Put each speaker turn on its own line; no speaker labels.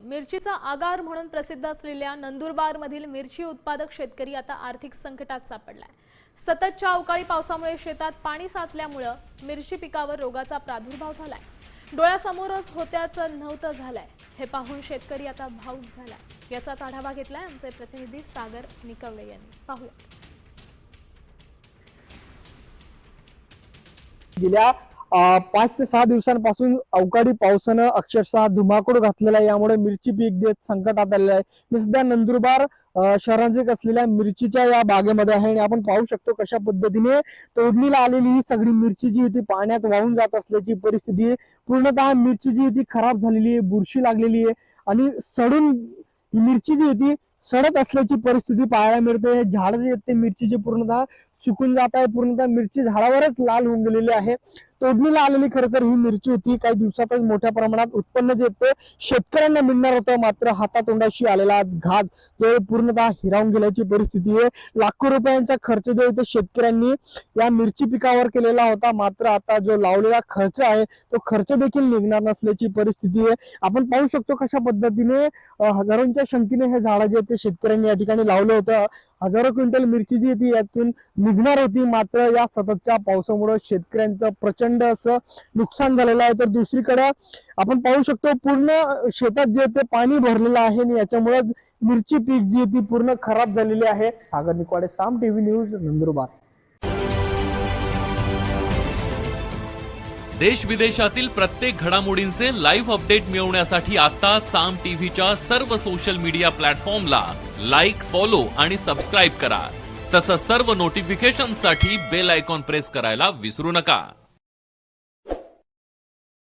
मिरचीचा आगार म्हणून प्रसिद्ध असलेल्या नंदुरबारमधील मिरची उत्पादक शेतकरी आता आर्थिक संकटात सापडलाय। सततच्या अवकाळी पावसामुळे शेतात पाणी साचल्यामुळे मिरची पिकावर रोगाचा प्रादुर्भाव झालाय। डोळ्यासमोरच होत्याचं नव्हतं झालंय। हे पाहून शेतकरी आता भावुक झालाय। याचाच आढावा घेतलाय आमचे प्रतिनिधी सागर निकवले यांनी। पाहूया।
गेल्या 5 ते 6 दिवसांपासून अवकाळी पावसानं अक्षरशः धुमाकूळ घातलेला आहे। यामुळे मिरची पीक देत संकटात आलेलं आहे। मी सध्या नंदुरबार शहरांचे असलेल्या मिरचीच्या या बागेमध्ये आहे आणि आपण पाहू शकतो कशा पद्धतीने तोडणीला आलेली ही सगळी मिरची जी ती पाण्यात वाहून जात असल्याची परिस्थिती आहे। पूर्णतः मिरची जी ती खराब झालेली आहे, बुरशी लागलेली आहे आणि सडून ही मिरची जी ती सडत असल्याची परिस्थिती पाहायला मिळते। झाड जे ते मिरचीचे पूर्णतः सुकून जात आहे। पूर्णतः मिरची झाडावरच लाल होऊन गेलेली आहे। तोडणीला आलेली खरं तर ही मिरची होती। काही दिवसातच मोठ्या प्रमाणात उत्पन्न जे ते शेतकऱ्यांना मिळणार होतं, मात्र हातातोंडाशी आलेला घास तो पूर्णतः हिरावून गेल्याची परिस्थिती आहे। लाखो रुपयांचा खर्च जो ते शेतकऱ्यांनी या मिरची पिकावर केलेला होता, मात्र आता जो लावलेला खर्च आहे तो खर्च देखील निघणार नसल्याची परिस्थिती आहे। आपण पाहू शकतो कशा पद्धतीने हजारोंच्या संख्येने हे झाड जे ते शेतकऱ्यांनी या ठिकाणी लावलं होतं। हजारो क्विंटल मिरची जी ती यातून निघणार होती, मात्र या सततच्या पावसामुळे शेतकऱ्यांचं प्रचंड असं नुकसान झालेलं आहे। तर दुसरीकडे आपण पाहू शकतो पूर्ण शेतात जे ते पाणी भरलेलं आहे आणि याच्यामुळे मिरची पीक जी ती पूर्ण खराब झालेली आहे। सागर निकवाडे, साम टीव्ही न्यूज, नंदुरबार।
देश विदेशातील प्रत्येक घडामोडींचे लाईव्ह अपडेट मिळवण्यासाठी आता साम टीव्हीच्या सर्व सोशल मीडिया प्लॅटफॉर्मला लाईक, फॉलो आणि सबस्क्राईब करा। तसंच सर्व नोटिफिकेशनसाठी बेल आयकॉन प्रेस करायला विसरू नका।